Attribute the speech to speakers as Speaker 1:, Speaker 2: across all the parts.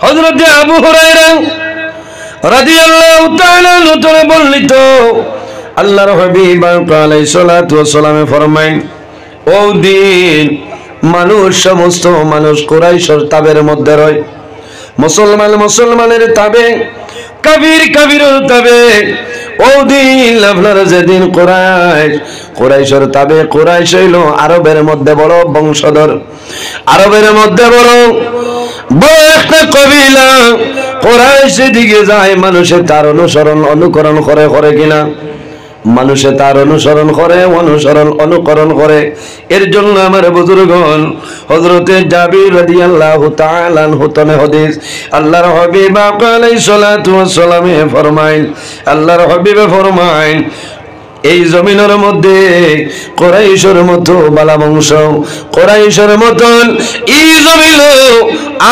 Speaker 1: হযরত আবু হুরায়রা রাদিয়াল্লাহু তাআলা নতরে বর্ণিত আল্লাহর হাবিব আলাইহিস সালাতু ওয়াস সালাম ফরমায়, ও দিন মানুষ সমস্ত মানুষ কুরাইশের তাবের মধ্যে রয়, মুসলমান মুসলমানের তাবে, কাফির কাফিরের তাবে। ও দিন আপনারা যেদিন কুরাইশের তাবে, কুরাইশ হইল আরবের মধ্যে বড় বংশধর, আরবের মধ্যে বড় একটা কবিলা। কুরাইশ দিকে যায়, মানুষে তার অনুকরণ করে কিনা? মানুষে তার অনুকরণ করে। এর জন্য আমার বুজুর্গণ, হযরতে জাবির রাদিয়াল্লাহু তাআলা আনহু তনে হাদিস, আল্লাহর হাবিব আলাইহিস সালাতু ওয়াস সালাম ফরমাইন, আল্লাহর হাবিবে ফরমাইন, এই জমিনের মধ্যে কুরাইশের মতো বালা বংশ, কুরাইশের মতন এই জমিন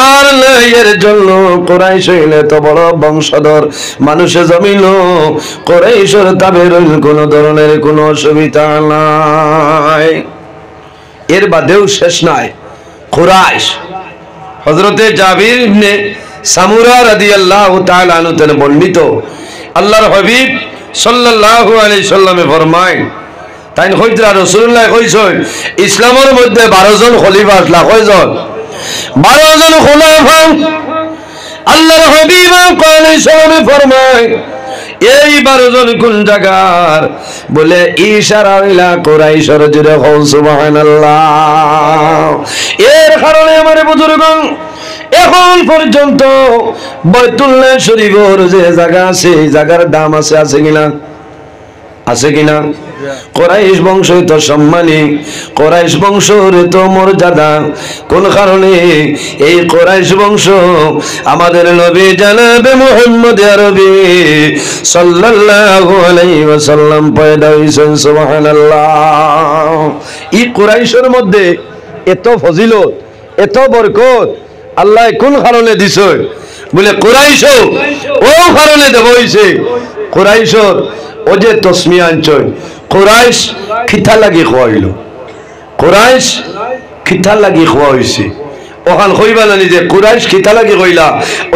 Speaker 1: আর নাই। এর জন্য কুরাইশ হইলে তো বড় বংশধর, মানুষে জমিন কুরাইশের তাবের কোন ধরনের কোনো অসুবিধা নাই। এর বাদেও শেষ নাই। কুরাইশ হযরতে জাবির ইবনে সামুরা রাদিয়াল্লাহু তাআলা আনহু থেকে বর্ণিত, আল্লাহর হাবিব সাল্লাল্লাহু আলাইহি সাল্লামে ফরমায়, তাই হইতরা রাসূলুল্লাহ কইছেন ইসলামের মধ্যে 12 জন খলিফা আসলা। কয়জন? 12 জন খলিফা। আল্লাহর হাবিব আলাইহিস সালামে ফরমায়, এই 12 জন কোন জায়গার? বলে ইশারা ইলা কুরাইশের, জুরে হও সুবহানাল্লাহ। এর কারণে আমার বুজুর্গণ, এখন পর্যন্ত বাইতুল্লাহ শরীফের যে জায়গা আছে, এই জায়গার দাম আছে কিনা? আছে কিনা? কুরাইশ বংশ তো সম্মানী, কুরাইশ বংশের তো মর্যাদা। কোন কারণে? এই কুরাইশ বংশ আমাদের নবী জনাবে মুহাম্মদ আরবি সাল্লাল্লাহু আলাইহি ওয়াসাল্লাম পয়দা হইছেন। সুবহানাল্লাহ। এই কুরাইশের মধ্যে এত ফজিলত, এত বরকত আল্লাহ কোন কারণে দিছে? বলে কুরাইশ ও কারণে দেব হইছে। কুরাইশর ও যে তসমিয়া আনছয়, কুরাইশ খিতা লাগি খোয়াইল, কুরাইশ খিতা লাগি খোয়া হইছে। ওখান কইবা নানি যে কুরাইশ খিতা লাগি কইলা,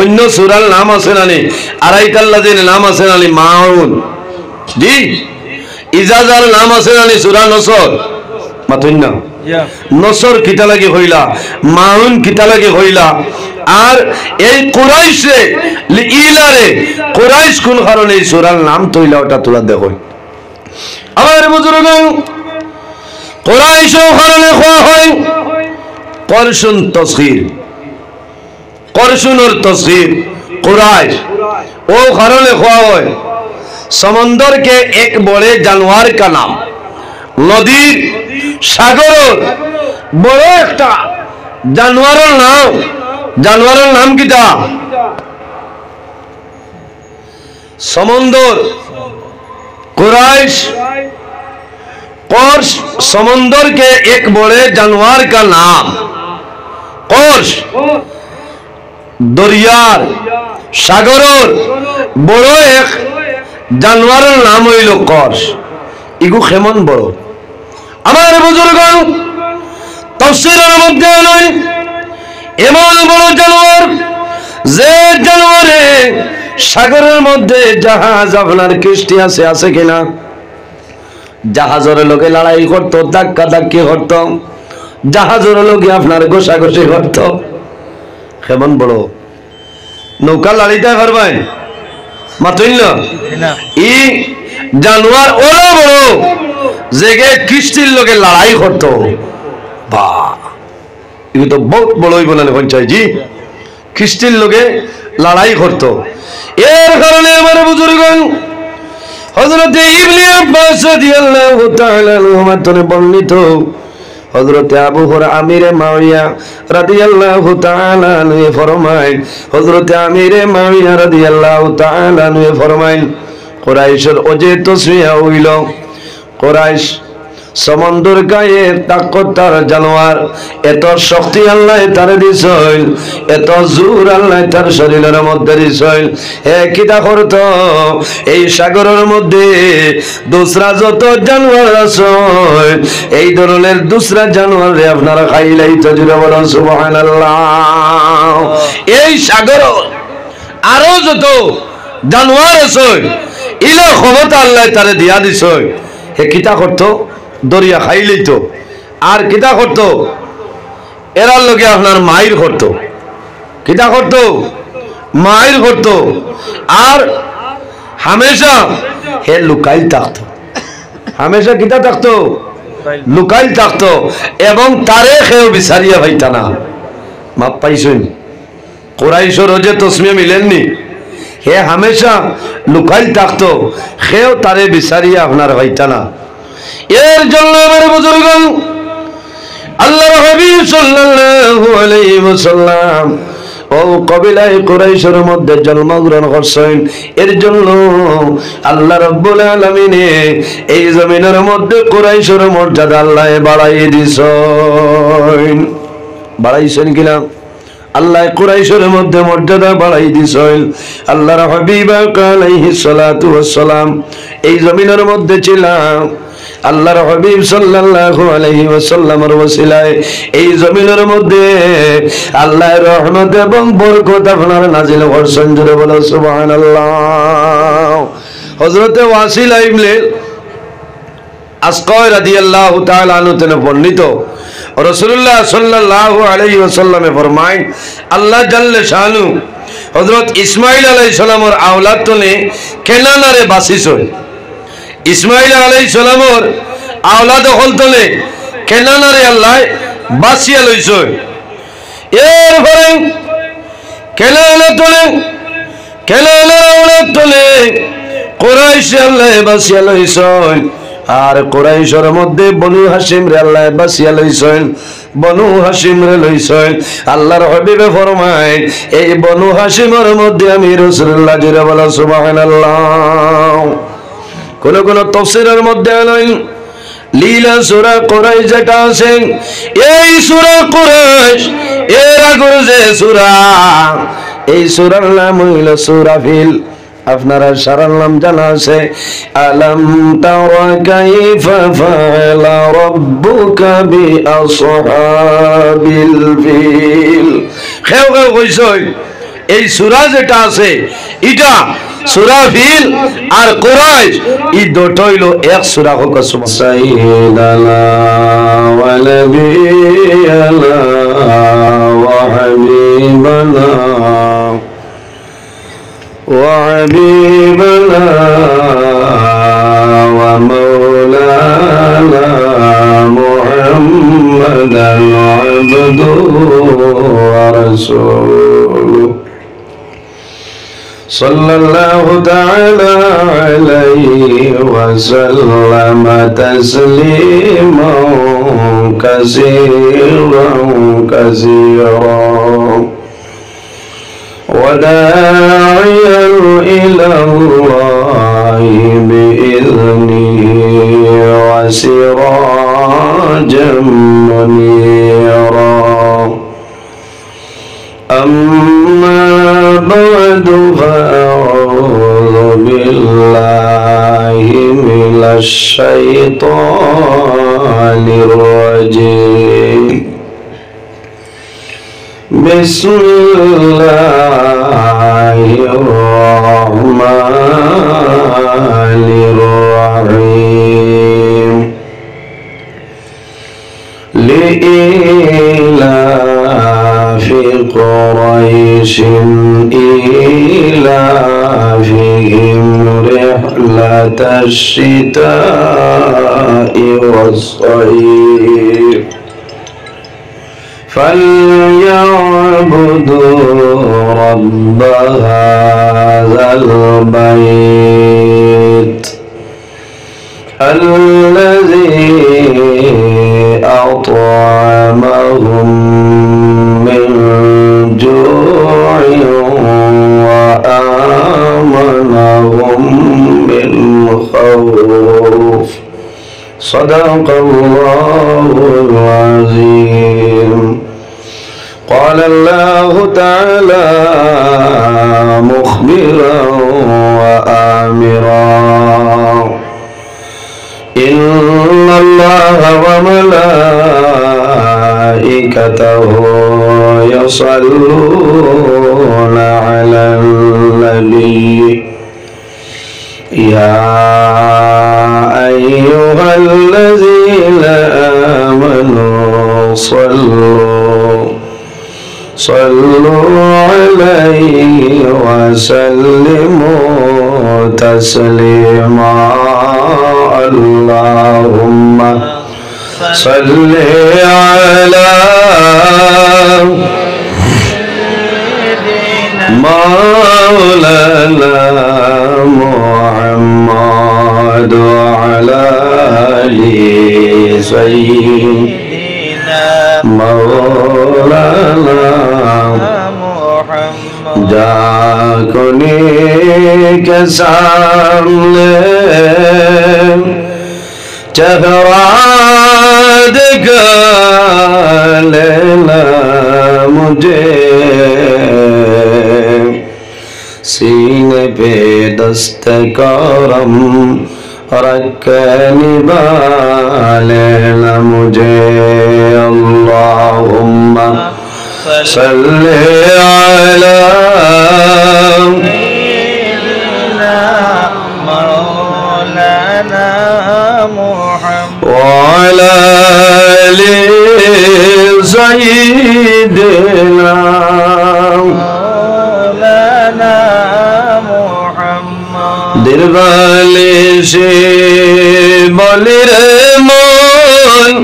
Speaker 1: অন্য সূরার নাম আছে নানি, আড়াইতাল্লা যে নাম আছে নানি, মাউন জি ইজাজার নাম আছে নানি, সূরা নসর মাতুন না, নসর খিতা লাগি কইলা, মাউন খিতা লাগি কইলা। আর এই কুরাইশে ইলারে কুরাইশ কোন কারণে এই সূরার নাম তৈলা, ওটা তোলা দেখো। আমার বুজুর্গণ, কুরাইশ কারণে খাওয়া হয় করশুন তসগীর, করশুনের তসগীর কুরাইশ ও কারণে খাওয়া হয়। समंदर के एक बड़े जानवर का नाम, नदीर सागर बड़ो एक जानवर नाम किता समंदर कुरैश। कर्श समंदर के एक बड़े जानवर का नाम कर्श, दरियार सागरर बड़ो एक जानवर नाम हईल कर्श। इगु केमन बड़ो आमार बुजुर्गण तफसीरेर मध्य नय एमन बड़ो जानवर जे जानवरे सागरेर मध्य जहाज आपनार किस्ती आछे आछे किना जहाजेर लोके लड़ाई करतो धाक्का धाक्की करतो जहाजेर लोके आपनार घोषाघोषि करतो केमन बड़ो नौका लड़ाইতে পারবেন মাতুইল ই জানোয়ার ওরা বড় জেগে কিস্তির লোকে লড়াই করতো বাহ ये तो बहुत बड़ो ही बोला पंचायत जी ख्रिस्टिन लोगे लड़ाई करतो एर कारणे हमारे बुजुर्गन हजरत इब्ने अब्बास रादियाल्लाहु ताआला अन्हुमा तने वर्णित हजरत अबू हुरैरा आमिर माविया रादियाल्लाहु ताआला अन्हु फरमाएं हजरत आमिर माविया रादियाल्लाहु ताआला अन्हु फरमाएं कुरैशर ओजे तस्मिया हইল कुरैश সমন্দর গায়ে তাকতার জানোয়ার, এত শক্তি আল্লাহ তারে দিছইল, এত জোর আল্লাহ তার শরীরের মধ্যে দিছইল। হে কিতা করত এই সাগরের মধ্যে দুসরা যত জানোয়ার আছে এই ধরনের দুসরা জানোয়ার রে আপনারা খাইলাই তো জুড়ে বলেন সুবহানাল্লাহ। এই সাগর আরো যত জানোয়ার আছে ইলা ক্ষমতা আল্লাহ তারে দিয়া দিছই। হে কিতা করতো দরিয়া খাইলেই তো, আর কিতা করতো এরার লোকে আপনার মাইর করতো, কিতা করতো মাইর করতো, আর হামেশা হে লুকাইল থাকতো, হামেশা কিতা থাকতো লুকাইল থাকতো, এবং তারে খেয়েও বিচারিয়া ভাইতা না। মাপ পাইছেন কুরাইশের যে তসমিয়া মিলেননি, হে হামেশা লুকাইল থাকতো, খেয়েও তারে বিচারিয়া আপনার ভাইতা না। এর জন্য আমার বুজুর্গণ আল্লাহর হাবিব সাল্লাল্লাহু আলাইহি ওয়াসাল্লাম ও কবিলায়ে কুরাইশের মধ্যে জন্মগ্রহণ করছেন। এর জন্য আল্লাহ রাব্বুল আলামিন এই জমিনের মধ্যে কুরাইশের মর্যাদা আল্লাহ বাড়াইয়ে দিছেন। বাড়াইছেন কিনা? আল্লাহ কুরাইশের মধ্যে মর্যাদা বাড়াই দিছেন। আল্লাহর হাবিব আলাইহিস সালাতু ওয়াস সালাম এই জমিনের মধ্যে ছিলাম, আল্লাহর হাবিব সাল্লাল্লাহু আলাইহি ওয়াসাল্লামের ওসিলায় এই জমিনের মধ্যে আল্লাহর রহমত এবং বরকত আপনার নাজিল করছেন। জোরে বলো সুবহানাল্লাহ। হযরত ওয়াসিলা ইবনে আসকা রাদিয়াল্লাহু তাআলা আনহু থেকে বর্ণিত রাসূলুল্লাহ সাল্লাল্লাহু আলাইহি ওয়াসাল্লামে ফরমায় আল্লাহ জাল্লে শানু হযরত ইসমাঈল আলাইহিস সালামের আওলাদ তলে কেনানারে বাসিছয়। ইসমাঈল আলাইহিস সালামের আওলাদ হল তলে কেনানারে আল্লাহ বাসিয়া লইছয়। এরপরে কেনানা তলে কেনানার আওলাদ তলে কুরাইশ আল্লাহ বাসিয়া লইছয়। আর কুরাইশের মধ্যে বনু হাশিম রে আল্লাহ বাসিয়া লইছেন, বনু হাশিম রে লইছেন। আল্লাহর হাবিবে ফরমায় এই বনু হাশিমের মধ্যে আমি রাসূলুল্লাহ জিরে বলা সুবহানাল্লাহ। কোন কোন তাফসীরের মধ্যে আলেন লীলা সূরা কুরাইশ যেটা আছে এই সূরা কুরাইশ এর আগের যে সূরা এই সূরার নাম হইল সূরা ফিল। আপনারা সারার নাম জানা আছে আলাম তারা কাইফা ফাআলা রাব্বুকা বিআসহাবিল ফিল। কেউ কেউ কইছে এই সূরা যেটা আছে এটা সূরা ফিল আর কুরাইশ এই দুটো হইল এক সূরা। হোক সুবহানাল্লাহ ওয়া নাবিয়ানা ওয়া হাবিবানা وحبيبنا ومولانا محمدا عبده ورسوله صلى الله تعالى عليه وسلم تسليما كثيرا كثيرا وداعيا إلى الله بإذنه وسراجا منيرا. أما بعد فأعوذ بالله من الشيطان الرجيم. بسم الله الرحمن الرحيم. لإيلاف قريش إيلافهم رحلة الشتاء والصيف فليعبدوا رب هذا البيت الذي أطعمهم من جوع وآمنهم من خوف. صدق الله العظيم. قال الله تعالى مخبرا وآمرا إن الله وملائكته يصلون على النبي يا أيها الذين آمنوا صلوا عليه وسلموا تسليما. اللهم صل على مولانا محمد وعلى آل سيدنا مولانا जाकुनी के सामने चेहरा दिखा लेना मुझे, सीने पे दस्तकारम रख के निभा लेना मुझे। अल्लाहुम्मा सल्ले अला सय्यिदिना मौलाना मुहम्मद व अला आलि सय्यिदिना मौलाना मुहम्मद। दिलवाले से बोले रे मोल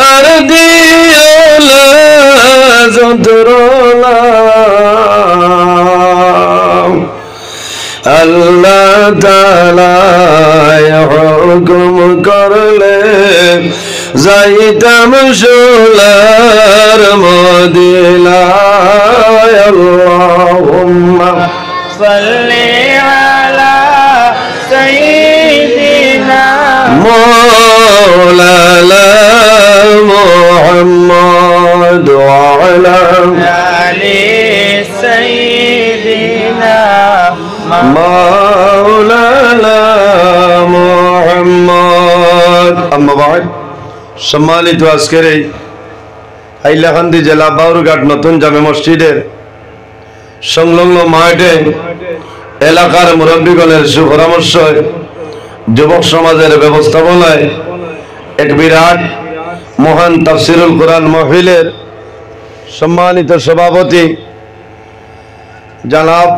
Speaker 1: আর দিওলা যন্ত্রণা, আল্লাহ তাআলা হুকুম করলে যাইতাম সোলার মদিনায়। আল্লাহুম্মা সাল্লি আলা সাইয়্যিদিনা মাওলানা محمد وعلى آل سيدنا مولانا محمد। أما بعد সম্মানিত আজকের এই হাইলাকান্দি জেলা বাউরঘাট নতুন জামে মসজিদের সংলগ্ন মাঠে এলাকার মুরব্বীগণের সুপরামর্শ যুবক সমাজের ব্যবস্থাপনায় এক বিরাট মহান তাফসিরুল কোরআন মাহফিলের সম্মানিত সভাপতি জনাব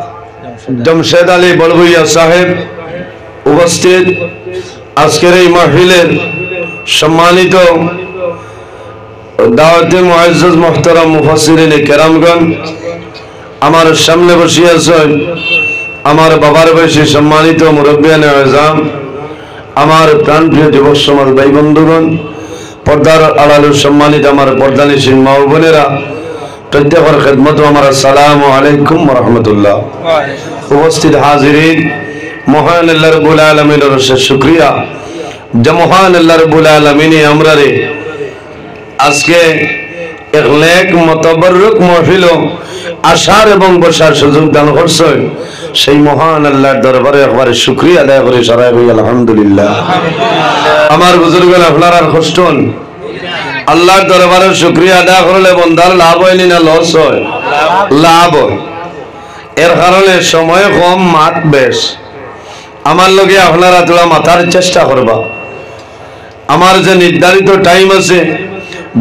Speaker 1: জমশেদ আলী বড়ভুইয়া সাহেব উপস্থিত, আজকের এই মাহফিলের সম্মানিত দাওয়াতে মুআজ্জাজ মুহতারাম মুফাসসিরিনে কেরামগণ, আমার সামনে বসে আছেন আমার বাবার বয়সী সম্মানিত মুরব্বিয়ানে আযম, আমার প্রাণপ্রিয় যুবক সমাজ ভাই বন্ধুগণ, পর্দার আড়ালে সম্মানিত আমার পর্দানিশীন মা ও বোনেরা, প্রত্যেকের খেদমত আমার আসসালামু আলাইকুম ওয়া রাহমাতুল্লাহ। উপস্থিত হাজিরিন, মহান আল্লাহ রাব্বুল আলামিনের অশেষ শুকরিয়া যে মহান আল্লাহ রাব্বুল আলামিন আমরারে আজকে এক নেক মুতাবাররক মাহফিল আসার এবং বসার সুযোগ দান করছেন। সেই মহান আল্লাহর দরবারে একবারে শুকরিয়া আদায় করে সারা হই আলহামদুলিল্লাহ। আমার বুজুর্গগণ আপনারা খুশন, আল্লাহর দরবারে শুকরিয়া আদায় করলে বন্দার লাভ হয় না লস হয়? লাভ হয়। এর কারণে সময় কম, মাত বেশ। আমার লগে আপনারা তোলা মাথার চেষ্টা করবা। আমার যে নির্ধারিত টাইম আছে,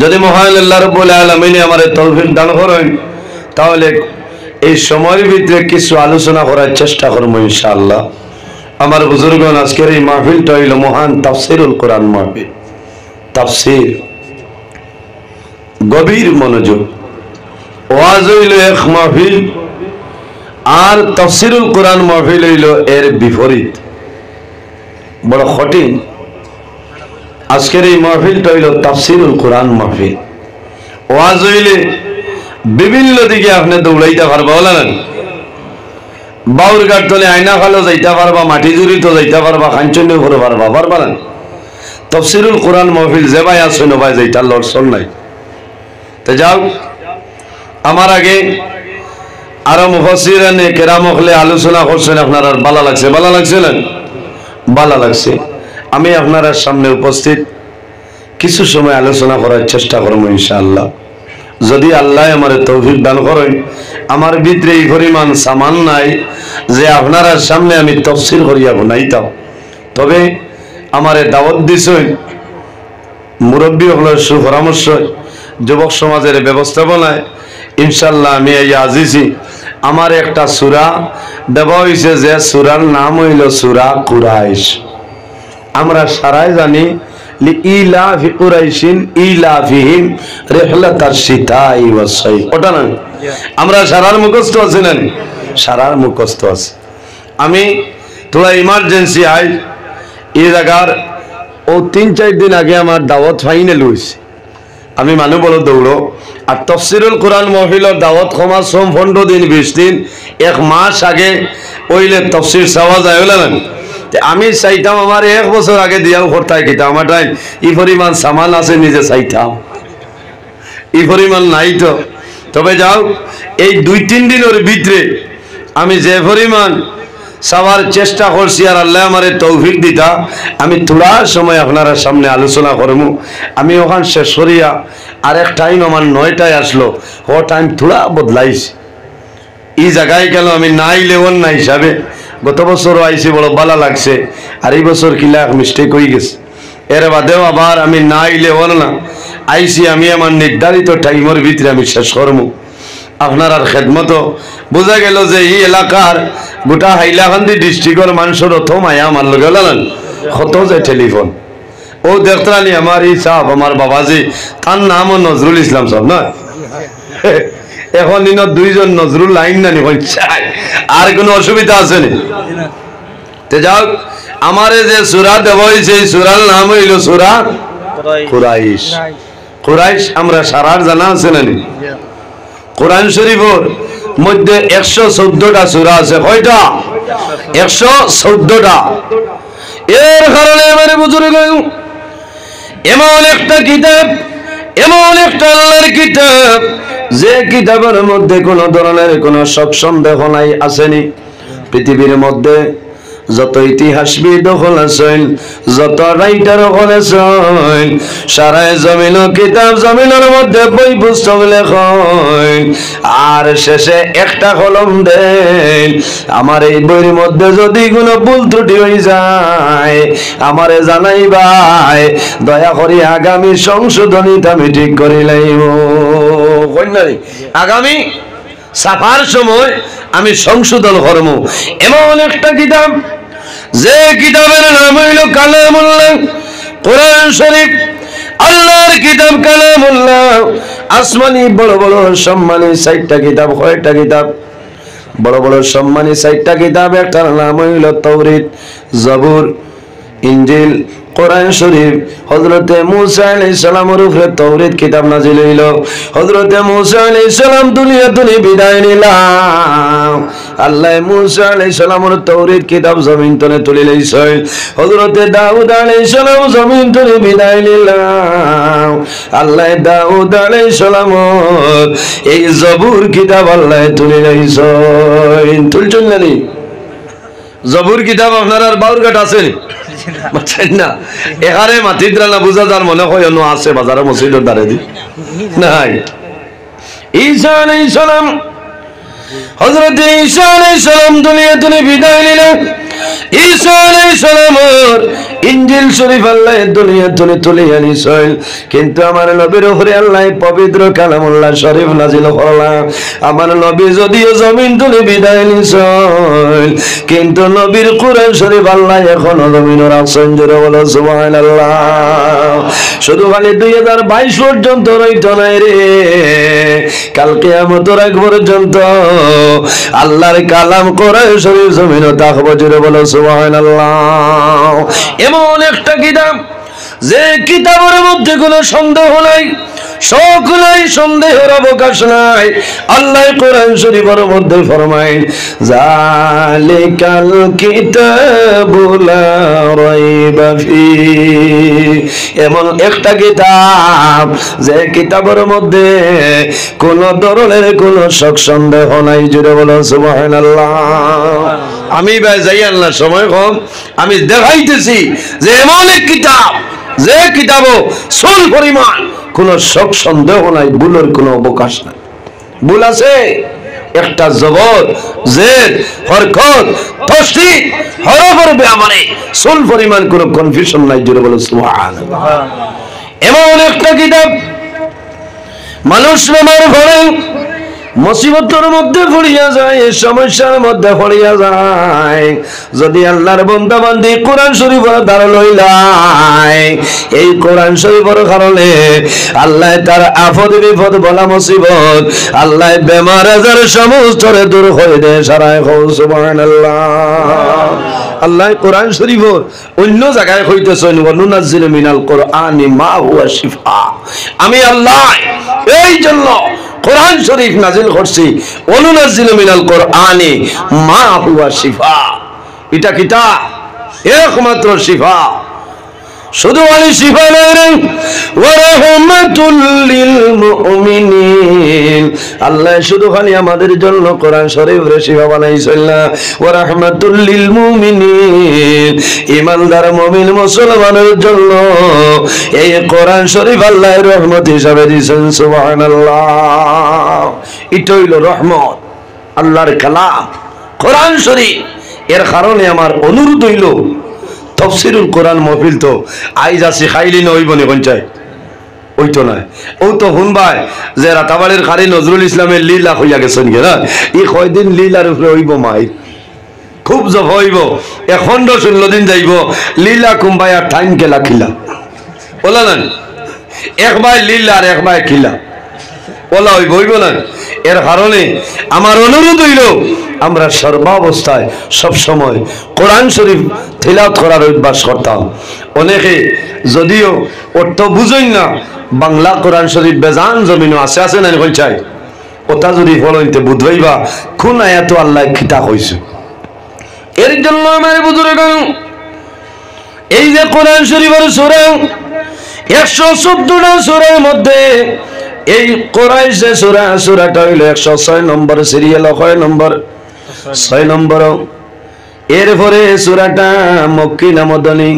Speaker 1: যদি মহান আল্লাহ রাব্বুল আলামিন আমারে তৌফিক দান করেন, তাহলে এই সময়ের ভিতরে কিছু আলোচনা করার চেষ্টা করবো ইনশাআল্লাহ। আমার বুজুর্গগণ, আজকের এই মাহফিলটা হইল মহান তাফসিরুল কোরআন মাহফিল। তাফসির গভীর মনোযোগ, ওয়াজ হইল এক মাহফিল, আর তাফসিরুল কোরআন মাহফিল হইল এর বিপরীত, বড় কঠিন। আজকের এই মাহফিলটা হইল তাফসিরুল কোরআন মাহফিল। ওয়াজ হইলে বিভিন্ন দিকে আপনি দৌড়াইতে পারবা, বলা না? বাউরঘাট তলে আয়না খালো যাইতে পারবা, মাটি জুড়ি তো যাইতে পারবা, কাঞ্চন করে পারবা, পারবা না? তাফসীরুল কোরআন মাহফিল যে ভাই আছে না ভাই যেটা লড়ছল নাই। তো যাও, আমার আগে আরো মুফাসসিরানে কেরাম হলে আলোচনা করছেন, আপনার আর ভালো লাগছে? ভালো লাগছে না? ভালো লাগছে। আমি আপনার সামনে উপস্থিত কিছু সময় আলোচনা করার চেষ্টা করবো ইনশাআল্লাহ, যদি আল্লাহ আমার তৌফিক দান করেন। আমার ভিতরে এই পরিমাণ সামান নাই যে আপনার সামনে আমি তাফসীর করিয়া বানাইতাম। তবে আমারে দাওয়াত দিছেন মুরব্বী হলের সুপরামর্শ, যুবক সমাজের ব্যবস্থাপনায় ইনশাআল্লাহ আমি এই আজিছি। আমার একটা সূরা দেওয়া হয়েছে, যে সূরার নাম হইল সূরা কুরাইশ। আমরা সারাই জানি লিইলাফি কুরাইশিন ইলাফিহিম রিহলাতাশ শিতাই ওয়াস সাইফ, ওটা না? আমরা সারার মুখস্থ আছে না? সারার মুখস্থ আছে। আমি তোরা ইমার্জেন্সি আই এই জায়গার ও 3-4 দিন আগে আমার দাওয়াত ফাইনাল হয়েছে। আমি মানুষ বলো দৌড়ো, আর তাফসীরুল কোরআন মাহফিলের দাওয়াত কমাস 15 দিন 20 দিন 1 মাস আগে ওইলে তাফসীর চাওয়া যায়, হলো না? আমি চাইতাম আমার 1 বছর আগে দিয়াও করতাই কিতা, আমার টাইম ই পরিমাণ সামান আছে, নিজে চাইতাম, ই পরিমাণ নাই তো। তবে যাও, এই 2-3 দিনের ভিতরে আমি যে পরিমাণ চাওয়ার চেষ্টা করছি, আর আল্লাহ আমার তৌফিক দিতা, আমি থোড়া সময় আপনার সামনে আলোচনা করবো। আমি ওখান শেষ করিয়া আরেক টাইম আমার 9টায় আসলো, ও টাইম থোড়া বদলাইছে। এই জায়গায় গেল আমি নাই লেওন না হিসাবে, গত বছরও আইসি, বড় ভালো লাগছে। আর এই বছর কিলা মিস্টেক হয়ে গেছে, এর বাদেও আবার আমি নাই লেওন না আইসি। আমি আমার নির্ধারিত টাইমের ভিতরে আমি শেষ করবো। আপনার আর খেদমত বোঝা গেল যে এই এলাকার গোটা হাইলাকান্দি ডিস্ট্রিক্টের মানুষের অত মায়া আমার লগে গেলেন, কত যে টেলিফোন। ও দেখতানি আমার এই সাহেব, আমার বাবাজি, তার নামও নজরুল ইসলাম সাহেব না? এখন দিনত 2 জন নজরুল লাইন না নিখন চাই, আর কোনো অসুবিধা আছে নি? তে যাও, আমারে যে সূরা দেওয়া হয়েছে এই সূরার নাম হইল সূরা কুরাইশ। কুরাইশ আমরা সারার জানা আছে না? কোরআন শরীফের মধ্যে 114টা সূরা আছে। কয়টা? 114টা। এর কারণে মানে বুজুর্গ, এমন একটা কিতাব, এমন একটা আল্লাহর কিতাব, যে কিতাবের মধ্যে কোন ধরনের কোন শক সন্দেহ নাই, আসেনি। পৃথিবীর মধ্যে যত ইতিহাসবিদ হল আছেন, যত রাইটার হল আছেন, সারা জমিন কিতাব জমিনের মধ্যে বই পুস্তক লেখন, আর শেষে একটা কলম দেন। আমার এই বইয়ের মধ্যে যদি কোনো ভুল ত্রুটি হয়ে যায় আমারে জানাইবাই, দয়া করে আগামী সংশোধনীটা আমি ঠিক করে লাইব। আগামী সাফার সময় আমি সংশোধন করব। এমন একটা কিতাব, যে কিতাবের নাম হইল কালামুল্লাহ, কোরআন শরীফ, আল্লাহর কিতাব কালামুল্লাহ। আসমানি বড় বড় সম্মানী 4টা কিতাব। কয়টা কিতাব? বড় বড় সম্মানী 4টা কিতাব। একটার নাম হইল তাওরাত, জবুর, ইনজিল, কোরআন শরীফ। হযরতে মূসা আলাইহিস সালামের উপরে তাওরাত কিতাব নাযিল হইল। হযরতে মূসা আলাইহিস সালাম দুনিয়া থেকে বিদায় নিলাম, আল্লাহ মূসা আলাইহিস সালামের তাওরাত কিতাব জমিন থেকে তুলে লইছেন। হযরতে দাউদ আলাইহিস সালাম জমিন থেকে বিদায় নিলাম, আল্লাহ দাউদ আলাইহিস সালামের এই জবুর কিতাব আল্লাহ তুলে লইছেন। তুলছেন না? জবুর কিতাব আপনার আর বাউরঘাট আছে না? এখানে মাতিদ্রা না বুঝা যার মনে হয় অন্য আছে বাজারে মসজিদের দ্বারে দি নাই। ঈসা আলাইহিস সালাম, হযরত ঈসা আলাইহিস সালাম দুনিয়া থেকে বিদায় নিলেন। ঈসা আলাইহিস সালামের ইনজিল শরীফ আল্লাহ দুনিয়া থেকে তুলে আনিছেন, কিন্তু আমার নবীর উপরে আল্লাহ পবিত্র কালামুল্লাহ শরীফ নাযিল করলেন। আমার নবী যদিও জমিন থেকে বিদায় নিছেন, কিন্তু নবীর কোরআন শরীফ আল্লাহ এখনো জমিনের আছেন। জোরে বলো সুবহানাল্লাহ। শুধু খালি 2022 পর্যন্ত রইতো নাই রে, কাল কিয়ামতের আগ পর্যন্ত আল্লাহর কালাম কোরআন শরীফ জমিনে থাকবে। জোরে বলো সুবহানাল্লাহ। এমন একটা কিতাব, যে কিতাবের মধ্যে কোনো সন্দেহ নাই, সকলেই সন্দেহের অবকাশ নাই। আল্লাহ কোরআন শরীফের মধ্যে ফরমায় যালিকাল কিতাবু লা রাইবা ফীহি, এমন একটা কিতাব যে কিতাবের মধ্যে কোন ধরনের কোন শক সন্দেহ নাই। জুড়ে বলো সুবহানাল্লাহ। আমি ভাই যাই আল্লাহ সময় কম, আমি দেখাইতেছি যে এমন এক কিতাব যে কিতাবও সুল পরিমাণ কোন শক সন্দেহ নাই, ভুলের কোনো অবকাশ নাই। ভুল আছে একটা জবর জের হরকত তসদিদ হরফের ব্যাপারে সুল পরিমাণ কোনো কনফিউশন নাই। জুড়ে বলো সুবহানাল্লাহ। এমন একটা কিতাব মানুষ নামার পরে মুসিবতের মধ্যে পড়িয়া যায়, সমস্যার মধ্যে পড়িয়া যায়, যদি আল্লাহর বান্দা বান্দি কোরআন শরীফের দ্বারা লইলাই, এই কোরআন শরীফের কারণে আল্লাহ তার আফদ বিপদ বলা মুসিবত আল্লাহ বেমার আজার সমস্ত দূর করে দেয়। সারায় সুবহানাল্লাহ। আল্লাহ কোরআন শরীফের অন্য জায়গায় কইতেছেন ওয়ানুনাজ্জিলু মিনাল কোরআনি মা হুয়া শিফা, আমি আল্লাহ এই জন্য কোরআন শরীফ নাজিল করছি, ওয়ানুনাজ্জিলু মিনাল কোরআনি মা হুয়া শিফা, এটা কিতাব একমাত্র শিফা, শুধু ওই শিফা নয়, ওয়া রাহমাতুল লিল মুমিনিন, আল্লাহ শুধু খালি আমাদের জন্য কোরআন শরীফের শিফা বানাইছেন না, ওয়া রাহমাতুল লিল মুমিনিন, ঈমানদার মুমিন মুসলমানের জন্য এই কোরআন শরীফ আল্লাহর রহমত হিসাবে দিয়েছেন। সুবহানাল্লাহ। এটা হইল রহমত, আল্লাহর কালাম কোরআন শরীফ। এর কারণে আমার অনুরোধ হইল তফসিরুল কোরআন মহফিল তো আইজ আছে খাইলি নইব নি পঞ্চায় ওইতো না, ও তো শুনবাই যে রাতাবাড়ির খারি নজরুল ইসলামের লীলা হইয়া গেছেন গে না, এই কয়দিন লীলার উপরে হইব মাই খুব জব হইব, এখন্ড 16 দিন যাইব লীলা কুম্বাইয়া টাইম কেলা খিলা বলা না, একবার লীলা আর একবার খিলা বলা হইব হইব না। এর কারণে আমার অনুরোধ হইল আমরা সর্বাবস্থায় সবসময় কোরআন শরীফ তিলাওয়াত করার অভ্যাস করতাম। অনেকে যদিও অর্থ বুঝেন না, বাংলা কোরআন শরীফ বেজান জমিনও আছে আছে না কইছাই, ওটা যদি ফলইতে বুঝবাইবা কোন আয়াত আল্লাহ খিতা কইছে। এর জন্য আমার বুজুর্গ এই যে কোরআন শরীফের সূরা 114টা সূরার মধ্যে এই কুরাইশ যে সূরাটা হইল 106 নম্বর সিরিয়াল, 6 নম্বর। এরপরে সূরাটা মক্কি না মদনী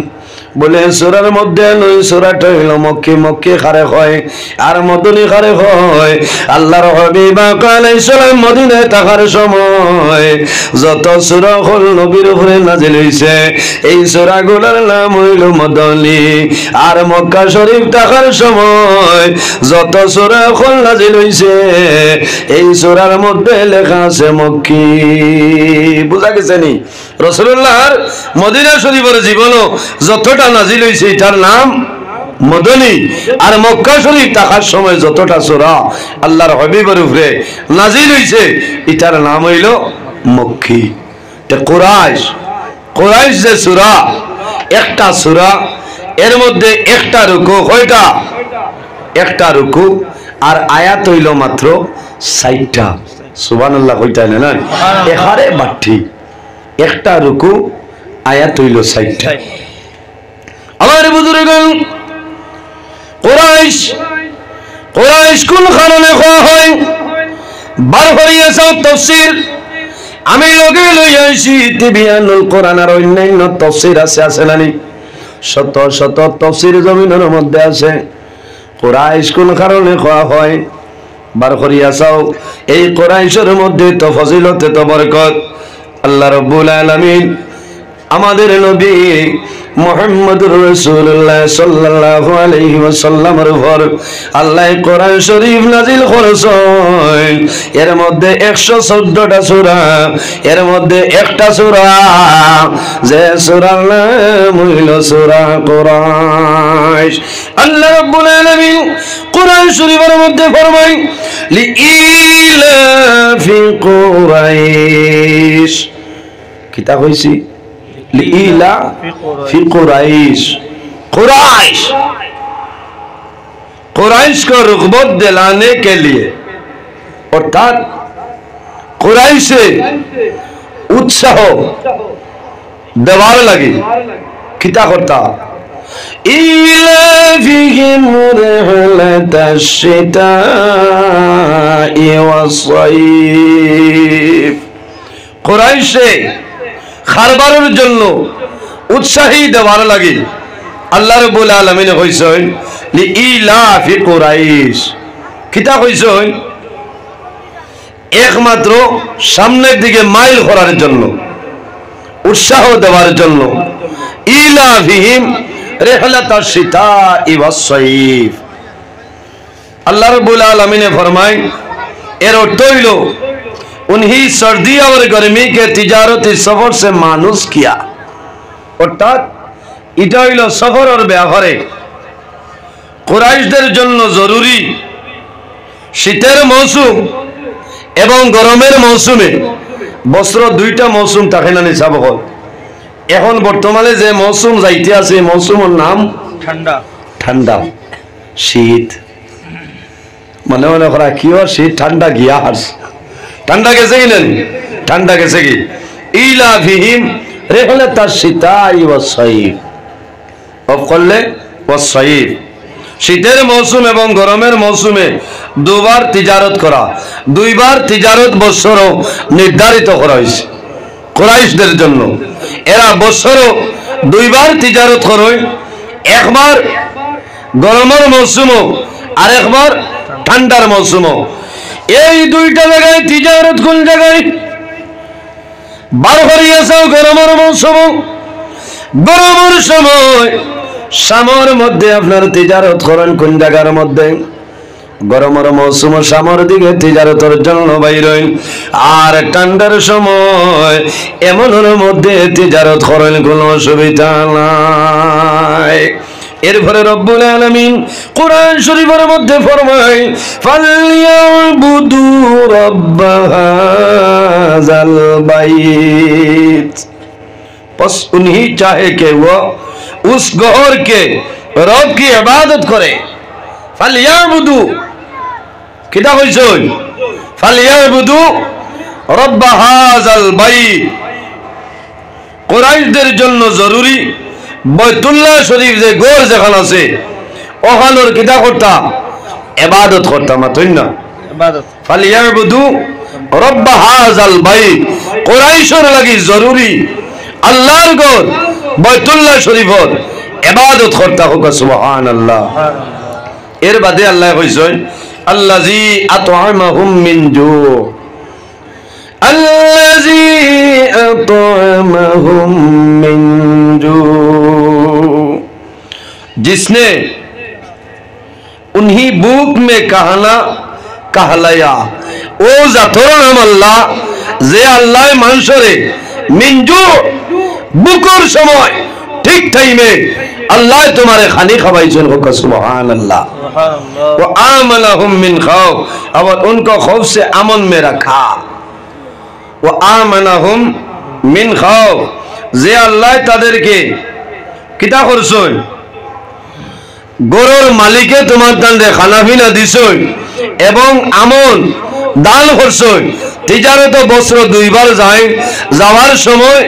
Speaker 1: বলে সূরার মধ্যে নয়, সূরাটা হইল মক্কি খারে হয় আর মদনী খারে হয়। আল্লাহর হাবিব আলাইহিস সালাম মদিনায় থাকার সময় যত সূরা হল নবীর উপরে নাজিল হইছে এই সূরাগুলোর নাম হইল মদনী, আর মক্কা শরীফ থাকার সময় যত সূরা হল নাজিল হইছে এই সূরার মধ্যে লেখা আছে মক্কি। বুঝা গেছে নি? রাসূলুল্লাহর মদিনা শরীফের জীবনও যতটা নাজিল হইছে এটার নাম মদনী, আর মক্কা শরীফ থাকার সময় যতটা সূরা আল্লাহর হাবিবের উপরে নাজিল হইছে এটার নাম হইল মক্কি। তে কুরাইশ যে সূরা, একটা সূরা, এর মধ্যে একটা রুকু, কয়টা? একটা রুকু, আর আয়াত হইল মাত্র 60টা। সুবহানাল্লাহ কইতা না এখারে বাটি, একটা রুকু আয়াত হইল 60টা। আমার বুজুর্গ কুরাইশ কোন কারণে খাওয়া হয় বার করিয়াছে তাফসীর, আমি লগে লই আইছি তিবিয়ানুল কোরআন আর অন্যান্য তাফসীর আছে নানি, শত শত তাফসীর জমিনের মধ্যে আছে। কুরাইশ কোন কারণে খাওয়া হয় বার করিয়াছাও। এই কুরাইশের মধ্যে তো ফজিলত তো বরকত। আল্লাহ রাব্বুল আলামিন আমাদের নবী মুহাম্মদুর রাসূলুল্লাহ সাল্লাল্লাহু আলাইহি ওয়াসাল্লামের উপর আল্লাহ কোরআন শরীফ নাজিল করেছেন। এর মধ্যে 114টা সূরা, এর মধ্যে একটা সূরা যে সূরার নাম হইল সূরা কুরাইশ। আল্লাহ রাব্বুল আলামিন কোরআন শরীফের মধ্যে ফরমায় লিইলাফি কুরাইশ, কিতাব হইছি লিইলাফি কুরাইশ। कुरैश को रुग़बत दिलाने के लिए अर्थात कुरैशे उत्साह देवार लगी किता करता इलाफिहिम रिहलताश-शिता'i was-sayf कुरैशे खारबारेर जन्नो उत्साही देवार लगी আল্লাহ রাব্বুল আলামিন কইছেন লিইলাফি কুরাইশ কিতা কইছেন একমাত্র সামনের দিকে মাইল করার জন্য উৎসাহ দেওয়ার জন্য ইলাফিহিম রিহলাতাশ শিতা'i ওয়াস-সাইফ আল্লাহ রাব্বুল আলামিন ফরমায় এর অর্থ হইল उन्हीं सर्दी और गर्मी के तिजारती सफर से मानुस किया অর্থাৎ এটা হইল সফর আর ব্যাপারে কুরাইশদের জন্য জরুরি শীতের মৌসুম এবং গরমের মৌসুমে বছর দুইটা মৌসুম থাকে না নিছাব এখন বর্তমানে যে মৌসুম যাইতে আছে মৌসুমের নাম ঠান্ডা ঠান্ডা শীত মনে মনে করা কি শীত ঠান্ডা গিয়া হারছে ঠান্ডা গেছে কি না ঠান্ডা গেছে কি ইলাফিহিম রিহলাতাশ-শিতা'i ওয়াস-সাইফ অফ করলে ওয়াস-সাইফ শীতের মৌসুম এবং গরমের মৌসুমে দুবার তিজারত করা দুইবার তিজারত বছরও নির্ধারিত করা হয়েছে কুরাইশদের জন্য এরা বছরও দুইবার তিজারত করে একবার গরমের মৌসুমও আর একবার ঠান্ডার মৌসুমও এই দুইটা জায়গায় তিজারত কোন জায়গায় বার করিয়াছে গরমের মৌসুম গরমের সময় শামর মধ্যে আপনার তিজারত করেন কোন জায়গার মধ্যে গরমের মৌসুম শামর দিকে তিজারতের জন্য বাইরেন আর ঠান্ডার সময় এমনের মধ্যে তিজারত করেন কোনো অসুবিধা নাই এরপরে রব্বুল আলামিন কোরআন শরীফের মধ্যে ফরমায় ফালইয়াবুদু রাব্ব হাযাল বাইত बस उन्हीं चाहे कि वो उस गौर के रब की इबादत करे फालियाबुदू किता কইছই ফালিয়াবুদু রব্ব হাযাল বাইত কুরাইশদের জন্য জরুরি বাইতুল্লাহ শরীফ যে গোর যেখানে আছে ওখানোর কিতা করতা ইবাদত করতা মাতই না ইবাদত ফালিয়াবুদু রব্ব হাযাল বাইত কুরাইশের লাগি জরুরি আল্লাহর গোর বাইতুল্লাহ শরীফর ইবাদত করতা হোক সুবহানাল্লাহ এর বাদে আল্লাহ কইছেন আল্লাযী আত'আমাহুম মিন জু الذي أطعمهم من جوع जिसने उन्हीं भूख में कहलाया ओ जातोर नाम अल्लाह जे अल्लाह मानसरे मिंजू बुकुर समय ठीक टाइमे अल्लाह तुम्हारे खानी खवाइछन हो सुबहानअल्लाह व आमनहुम मिन खौफ और उनको खौफ से अमन में रखा व आमनहुम मिन खौफ जे अल्लाह तादेरके किता करछन গরুর মালিকে তোমার দান্দে খানা পিনা দিছই এবং আমন দান করছই তিজারত বছর দুইবার যায় যাওয়ার সময়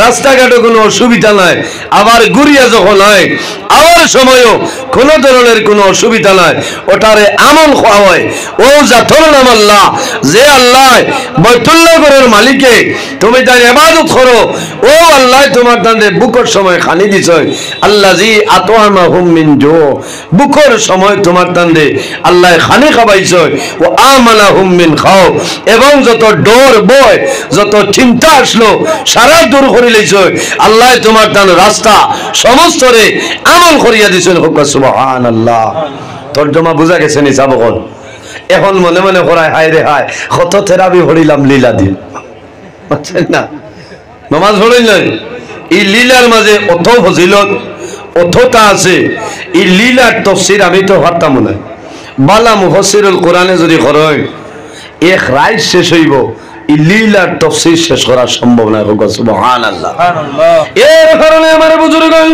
Speaker 1: রাস্তাঘাটে কোনো অসুবিধা নাই আবার ঘুরিয়া যখন হয় আবার সময়ও কোনো ধরনের কোনো অসুবিধা নাই ওটারে আমন খাওয়া হয় ও জাতর নাম আল্লাহ যে আল্লাহ বাইতুল্লাহ ঘরের মালিকে তুমি তার ইবাদত করো ও আল্লাহ তোমার দান্দে বুকর সময় খানি দিছই আল্লাযী আত'আমাহুম মিন জু বুকর সময় তোমার দান্দে আল্লাহ খানি খাওয়াইছই ও আমানাহুম মিন খাওফ এবং যত ডর ভয় যত চিন্তা আসলো সারা দূর করে লইছই আল্লাহ তোমার দান রাস্তা সমস্ত রে আমল করিয়া দিছেন সুবহানাল্লাহ তরজমা বুঝা গেছে নি সাবকল এখন মনে মনে করায় হায় রে হায় কত থেরাপি পড়িলাম লীলা দিন বুঝছেন না নামাজ পড়িলেন এই লীলার মাঝে অত ফজিলত অতটা আছে এই লীলার তাফসীর আমি তো পারতাম না বালা মুফাসসিরুল কোরআনে যদি করেন এক রাত শেষ হইব এই লীলার তাফসীর শেষ করা সম্ভব না হোক সুবহানাল্লাহ সুবহানাল্লাহ এর কারণে আমার বুজুর্গগণ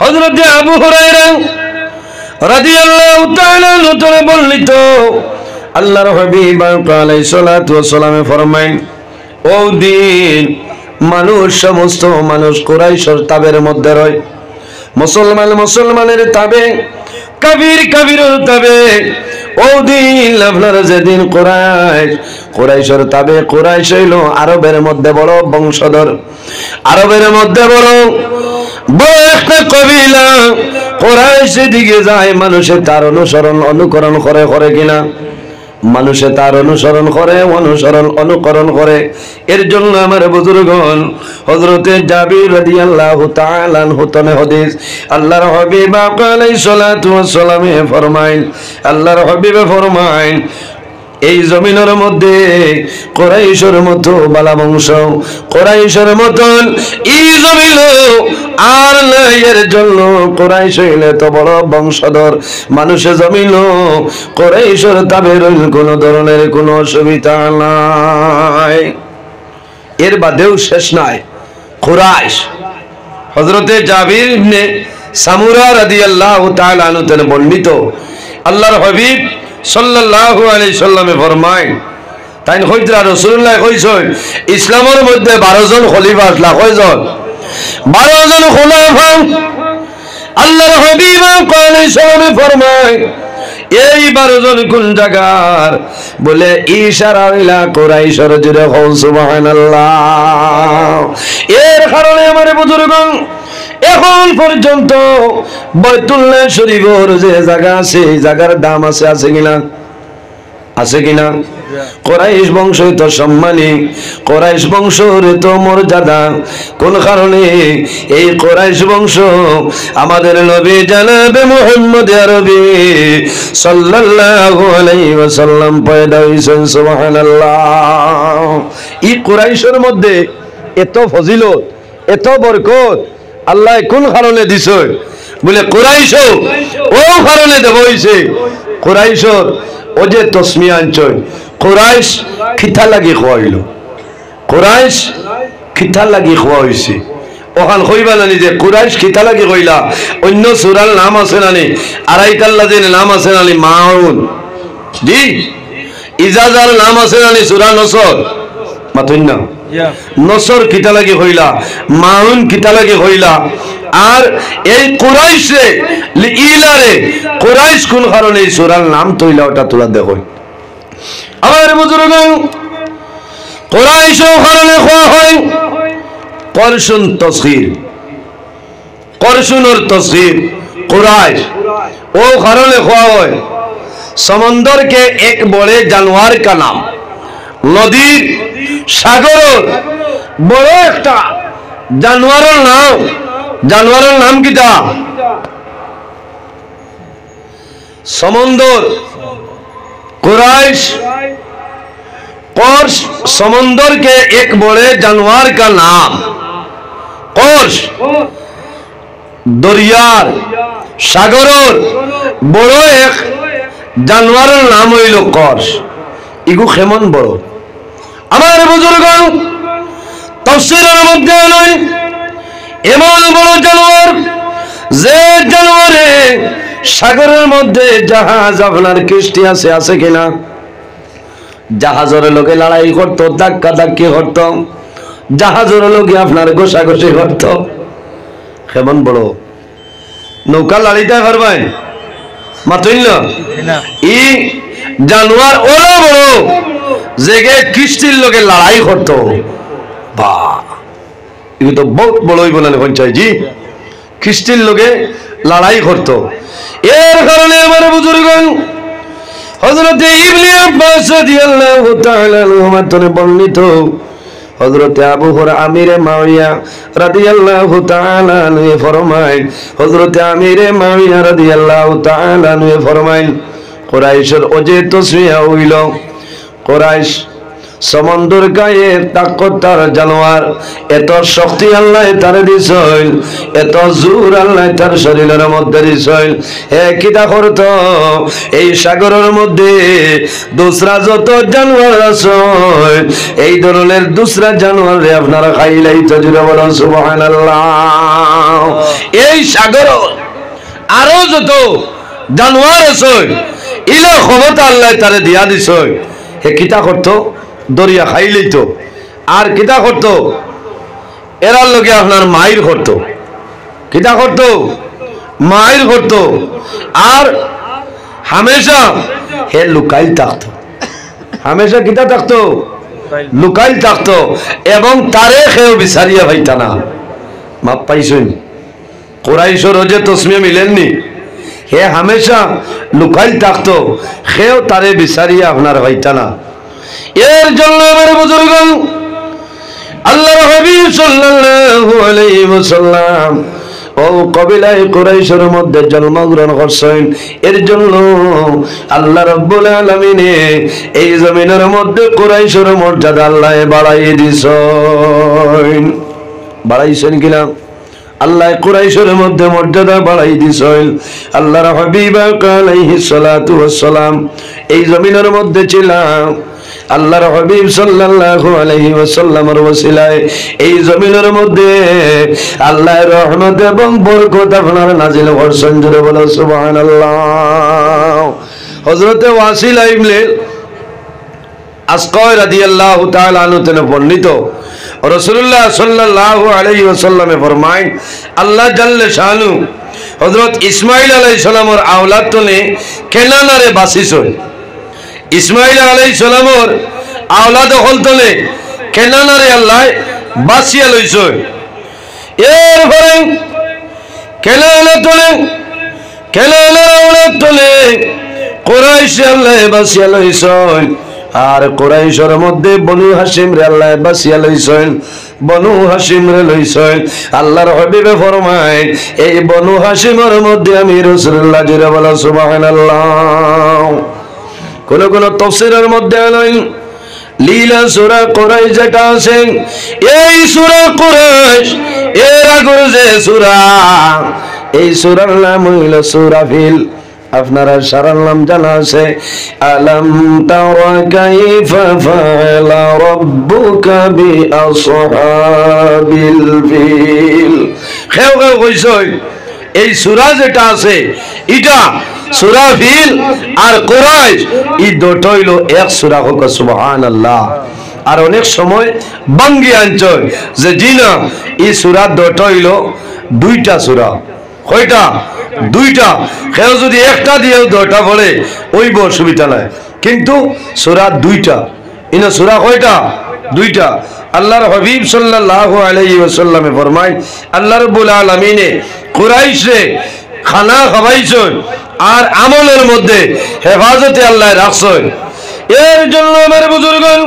Speaker 1: হযরত আবু হুরায়রা রাদিয়াল্লাহু তাআলা নতুন বর্ণিত আল্লাহর হাবিব আলাইহিস সালাতু ওয়াস সালাম ফরমায় ও দিন মানুষ সমস্ত মানুষ কুরাইশের তাবের মধ্যে রয় মুসলমান মুসলমানের তাবে কাফির কাফিরের তাবে ও দিন আপনারা যেদিন কুরাইশের তাবে কুরাইশ হইল আরবের মধ্যে বড় বংশধর আরবের মধ্যে বড় একটা কবিলা কুরাইশের দিকে যায় মানুষে তার অনুকরণ করে কিনা মানুষে তার অনুকরণ করে এর জন্য আমার বুজুর্গণ হযরতে জাবির রাদিয়াল্লাহু তাআলা আনহু তনে হাদিস আল্লাহর হাবিব আলাইহিস সালাতু ওয়াস সালামে ফরমায় আল্লাহর হাবিবে ফরমায় এই জমিনের মধ্যে কুরাইশের মতো বালা বংশ কুরাইশের মতন এই জমিন আর নাই এর জন্য কুরাইশ হইলে তো বড় বংশধর মানুষে জমিন কুরাইশের তাবের কোন ধরনের কোনো অসুবিধা নাই এর বাদেও শেষ নাই কুরাইশ হযরতে জাবির ইবনে সামুরা রাদিয়াল্লাহু তাআলা আনহু থেকে বর্ণিত আল্লাহর হাবিব সাল্লাল্লাহু আলাইহি সাল্লামে ফরমায় তাই হযরত রাসূলুল্লাহ কইছেন ইসলামের মধ্যে 12 জন খলিফা আসলা কয়জন 12 জন খলিফা আল্লাহর হাবিব আলাইহিস সালামে ফরমায় এই 12 জন কোন জায়গার বলে ইশারা ইলা কুরাইশের জুরে হও সুবহানাল্লাহ এর কারণে আমার বুজুর্গণ এখন পর্যন্ত বাইতুল্লাহ শরীফের যে জায়গা আছে এই জায়গার দাম আছে কিনা কুরাইশ বংশ তো সম্মানী কুরাইশ বংশের তো মর্যাদা কোন কারণে এই কুরাইশ বংশ আমাদের নবী জনাবে মুহাম্মদ আরবি সাল্লাল্লাহু আলাইহি ওয়াসাল্লাম পয়দা হইছেন সুবহানাল্লাহ এই কুরাইশের মধ্যে এত ফজিলত এত বরকত আল্লাহ কোন কারণে দিছে বলে কুরাইশ ও কারণে দেব হইছে কুরাইশর ও যে তসমিয়া আনছয় কুরাইশ খিতা লাগি খোয়াইল কুরাইশ খিতা লাগি খোয়া হইছে ওখান কইবা নানি যে কুরাইশ খিতা লাগি কইলা অন্য সূরার নাম আছে নানি আরাইতাল্লাযিন নাম আছে নানি মাউন জি ইজাজার নাম আছে নানি সূরা নসর মাতুন না নসর কিতা লাগি হইলা মাউন কিতা লাগি হইলা আর এই কুরাইশে ইলারে কুরাইশ কোন কারণে এই সূরার নাম তৈলা ওটা তোলা দেখো আমার বুজুর্গণ কুরাইশ কারণে খাওয়া হয় করশুন তসগীর করশুনের তসগীর কুরাইশ ও কারণে খাওয়া হয় समंदर के एक बड़े जानवर का नाम नदीर सागर बड़ो एक जानवर नाम किता समंदर कुरैश कोर्श समंदर के एक बड़े जानवर का नाम कोर्श दरियार सागरोर बड़ो एक जानवर नाम हইল কোর্শ ইগু কেমন বড় আমার বুজুর্গণ তাফসীরের মধ্যে নয় এমন বড় জানোয়ার যে জানোয়ারে সাগরের মধ্যে জাহাজ আপনার কিস্তি আছে কিনা জাহাজের লোকে লড়াই করত ধাক্কা ধাক্কি করত জাহাজের লোকে আপনার গোসাগোসি করত কেমন বড় নৌকা লড়াইতে পারবেন মাতইল ই জানোয়ার ওরা বড় জেগে কিস্তির লোকে লড়াই করত বা এগুলো তো বহুত বড়ই বলেন পঞ্চায়েত জি কিস্তির লোকে লড়াই করত এর কারণে আমার বুজুর্গণ হযরত ইবনে আব্বাস রাদিয়াল্লাহু তাআলা আনহু বর্ণিত হযরত আবু হুরায়রা আমিরে মাওইয়া রাদিয়াল্লাহু তাআলা আনহু ফরমায় হযরত আমিরে মাওইয়া রাদিয়াল্লাহু তাআলা আনহু ফরমায় কুরাইশের ওজে তসমিয়া হইল কুরাইশ সমুদ্র গায়ে তাকতার জানোয়ার এত শক্তি আল্লাহ তার দিছেন এত জোর আল্লাহ তার শরীরের মধ্যে দিছেন হে কিটা করত এই সাগরের মধ্যে দুসরা যত জানোয়ার আছে এই ধরনের দুসরা জানোয়ারে আপনারা খাইলাই তো জুড়ে বলেন সুবহানাল্লাহ এই সাগর আরো যত জানোয়ার আছে ইলা ক্ষমতা আল্লাহ তারে দিয়া দিছ হে কিতা করতো দরিয়া খাইলেই তো আর কিতা করতো এরার লোকে আপনার মাইর করতো কিতা করতো মাইর করতো আর হামেশা হে লুকাইল থাকতো হামেশা কিতা থাকতো লুকাইল থাকতো এবং তারে খেয়েও বিচারিয়া ভাইতা না মাপ পাইছেন কুরাইশর যে তসমিয়া মিলেননি হে হামেশা লুকাইল থাকতো খেয়েও তারে বিচারিয়া আপনার ভাইতা না এর জন্য আমার বুজুর্গ আল্লাহর হাবিব সাল্লাল্লাহু আলাইহি ওয়াসাল্লাম ও কবিলায় কুরাইশের মধ্যে জন্মগ্রহণ করছেন এর জন্য আল্লাহ রাব্বুল আলামিন এই জমিনের মধ্যে কুরাইশের মর্যাদা আল্লাহ বাড়াই দিছেন বাড়াইছেন কিনা আল্লাহ কুরাইশের মধ্যে মর্যাদা বাড়াই দিছেন আল্লাহর হাবিব আলাইহিস সালাতু ওয়াস সালাম এই জমিনের মধ্যে ছিলাম আল্লাহর হাবিব সাল্লাল্লাহু আলাইহি ওয়াসাল্লামের ওসিলায় এই জমিনের মধ্যে আল্লাহর রহমত এবং বরকত আপনার নাজিল করছেন জোরে বলো সুবহানাল্লাহ হযরত ওয়াসিলা ইবনে আসকা রাদিয়াল্লাহু তাআলা আনহু থেকে বর্ণিত রাসূলুল্লাহ সাল্লাল্লাহু আলাইহি ওয়াসাল্লামে ফরমায় আল্লাহ জাল্লে শানু হযরত ইসমাঈল আলাইহিস সালামের আওলাদ তনে কেনানারে বাসিছেন ইসমাইল আলাইহিস সালামের আওলাদ হল তলে কেনানারে আল্লাহ বাসিয়া লইছে এরপরে কেনানা তলে কেনানার আওলাদ তলে কুরাইশ আল্লাহ বাসিয়া লইছেন আর কুরাইশের মধ্যে বনু হাশিম রে আল্লাহ বাসিয়া লইছেন বনু হাশিম রে লইছেন আল্লাহর হাবিবে ফরমায় এই বনু হাশিমের মধ্যে আমি রাসূলুল্লাহ জিরা বলা সুবহানাল্লাহ কোন কোন তাফসীরের মধ্যে আনেন লীলা সূরা কুরাইশ যেটা আছে এই সূরা কুরাইশ এর আগে যে সূরা এই সূরার নাম হলো সূরা ফিল আপনারা সারার নাম জানা আছে আলাম তারা কাইফা ফাআলা রাব্বুকা বিআসহাবিল ফিল কেউ কেউ কইছে এই সূরা যেটা আছে এটা সূরা ফিল আর কুরাইশ এই দুটো হইলো এক সূরা হোক সুবহানাল্লাহ আর অনেক সময় বাঙ্গি আনছয় যে জিনা এই সূরা দুটো হইলো দুইটা সূরা কয়টা দুইটা কেউ যদি একটা দিয়ে দুইটা বলে ওইব অসুবিধা নাই কিন্তু সূরা দুইটা ইনা সূরা কয়টা দুইটা আল্লাহর হাবিব সাল্লাল্লাহু আলাইহি ওয়াসাল্লামে ফরমায় আল্লাহ রাব্বুল আলামিনে কুরাইশে খানা খাওয়াইছেন আর আমলের মধ্যে হেফাজতে আল্লাহ রাখছেন এর জন্য আমার বুজুর্গগণ